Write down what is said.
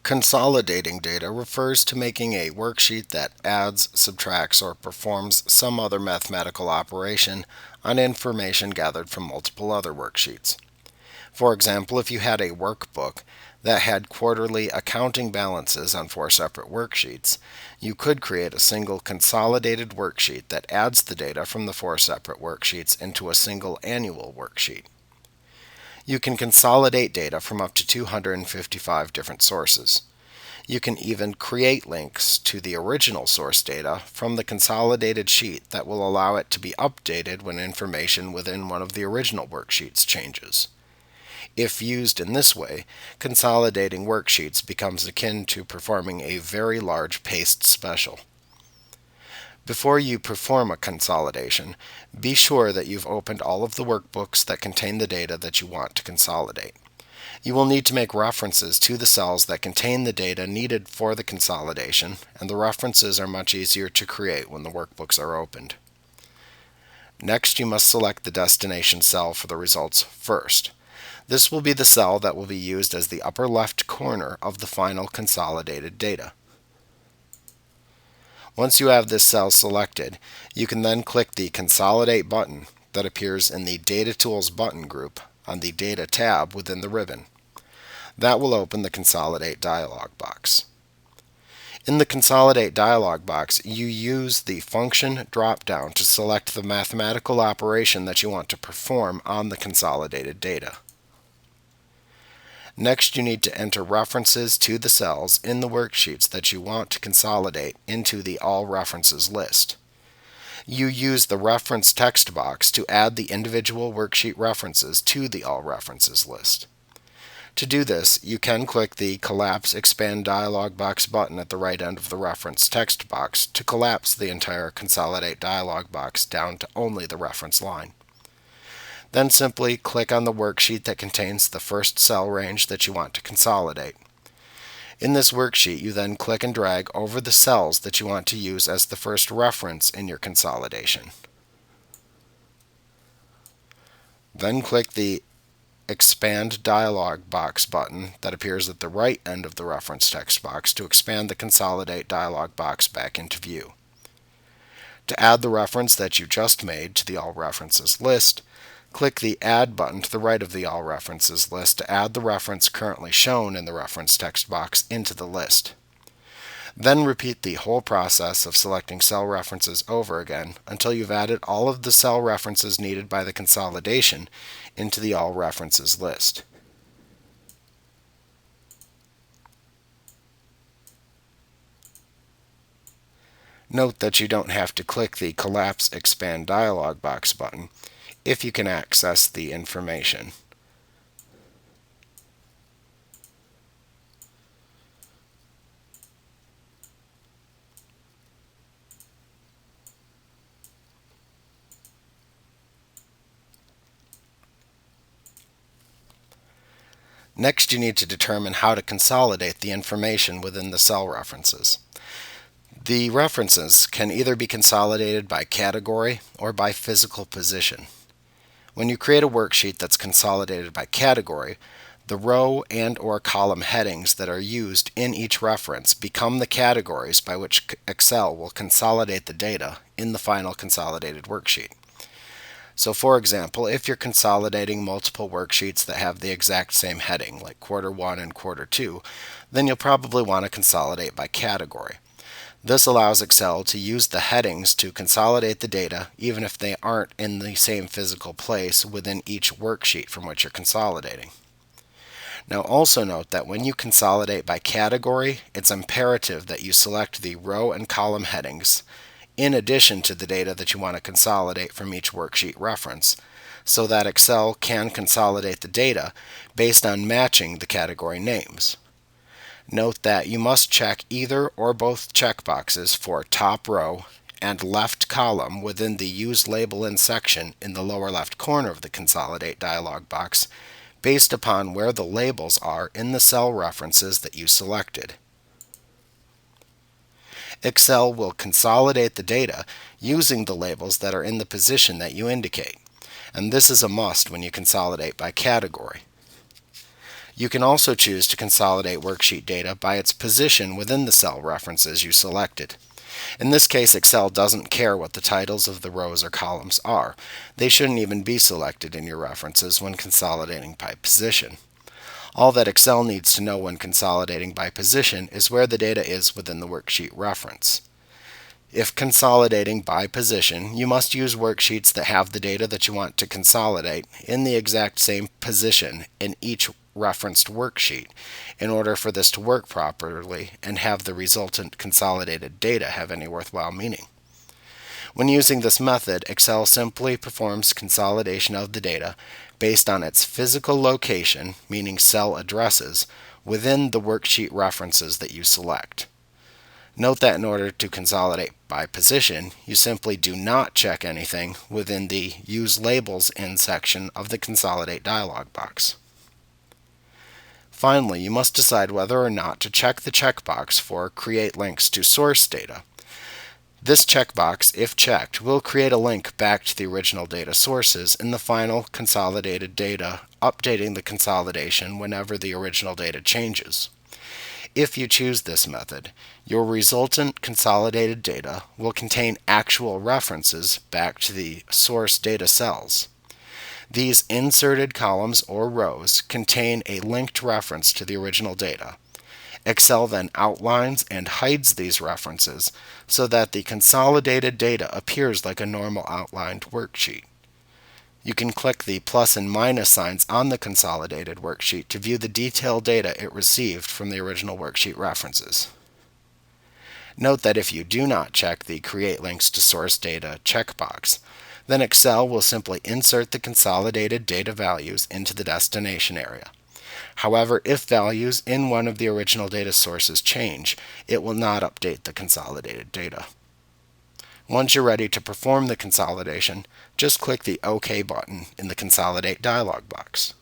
Consolidating data refers to making a worksheet that adds, subtracts, or performs some other mathematical operation on information gathered from multiple other worksheets. For example, if you had a workbook that had quarterly accounting balances on 4 separate worksheets, you could create a single consolidated worksheet that adds the data from the 4 separate worksheets into a single annual worksheet. You can consolidate data from up to 255 different sources. You can even create links to the original source data from the consolidated sheet that will allow it to be updated when information within one of the original worksheets changes. If used in this way, consolidating worksheets becomes akin to performing a very large paste special. Before you perform a consolidation, be sure that you've opened all of the workbooks that contain the data that you want to consolidate. You will need to make references to the cells that contain the data needed for the consolidation, and the references are much easier to create when the workbooks are opened. Next, you must select the destination cell for the results first. This will be the cell that will be used as the upper left corner of the final consolidated data. Once you have this cell selected, you can then click the Consolidate button that appears in the Data Tools button group on the Data tab within the ribbon. That will open the Consolidate dialog box. In the Consolidate dialog box, you use the Function drop-down to select the mathematical operation that you want to perform on the consolidated data. Next, you need to enter references to the cells in the worksheets that you want to consolidate into the All References list. You use the reference text box to add the individual worksheet references to the All References list. To do this, you can click the Collapse Expand dialog box button at the right end of the reference text box to collapse the entire Consolidate dialog box down to only the reference line. Then simply click on the worksheet that contains the first cell range that you want to consolidate. In this worksheet, you then click and drag over the cells that you want to use as the first reference in your consolidation. Then click the Expand dialog box button that appears at the right end of the reference text box to expand the Consolidate dialog box back into view. To add the reference that you just made to the All References list, click the Add button to the right of the All References list to add the reference currently shown in the reference text box into the list. Then repeat the whole process of selecting cell references over again until you've added all of the cell references needed by the consolidation into the All References list. Note that you don't have to click the Collapse Expand dialog box button if you can access the information. Next, you need to determine how to consolidate the information within the cell references. The references can either be consolidated by category or by physical position. When you create a worksheet that's consolidated by category, the row and/or column headings that are used in each reference become the categories by which Excel will consolidate the data in the final consolidated worksheet. So for example, if you're consolidating multiple worksheets that have the exact same heading, like Quarter 1 and Quarter 2, then you'll probably want to consolidate by category. This allows Excel to use the headings to consolidate the data even if they aren't in the same physical place within each worksheet from which you're consolidating. Now also note that when you consolidate by category, it's imperative that you select the row and column headings in addition to the data that you want to consolidate from each worksheet reference, so that Excel can consolidate the data based on matching the category names. Note that you must check either or both checkboxes for top row and left column within the Use Label In section in the lower left corner of the Consolidate dialog box based upon where the labels are in the cell references that you selected. Excel will consolidate the data using the labels that are in the position that you indicate, and this is a must when you consolidate by category. You can also choose to consolidate worksheet data by its position within the cell references you selected. In this case, Excel doesn't care what the titles of the rows or columns are. They shouldn't even be selected in your references when consolidating by position. All that Excel needs to know when consolidating by position is where the data is within the worksheet reference. If consolidating by position, you must use worksheets that have the data that you want to consolidate in the exact same position in each referenced worksheet in order for this to work properly and have the resultant consolidated data have any worthwhile meaning. When using this method, Excel simply performs consolidation of the data based on its physical location, meaning cell addresses, within the worksheet references that you select. Note that in order to consolidate by position, you simply do not check anything within the Use Labels In section of the Consolidate dialog box. Finally, you must decide whether or not to check the checkbox for Create Links to Source Data. This checkbox, if checked, will create a link back to the original data sources in the final consolidated data, updating the consolidation whenever the original data changes. If you choose this method, your resultant consolidated data will contain actual references back to the source data cells. These inserted columns or rows contain a linked reference to the original data. Excel then outlines and hides these references so that the consolidated data appears like a normal outlined worksheet. You can click the plus and minus signs on the consolidated worksheet to view the detailed data it received from the original worksheet references. Note that if you do not check the Create Links to Source Data checkbox, then Excel will simply insert the consolidated data values into the destination area. However, if values in one of the original data sources change, it will not update the consolidated data. Once you're ready to perform the consolidation, just click the OK button in the Consolidate dialog box.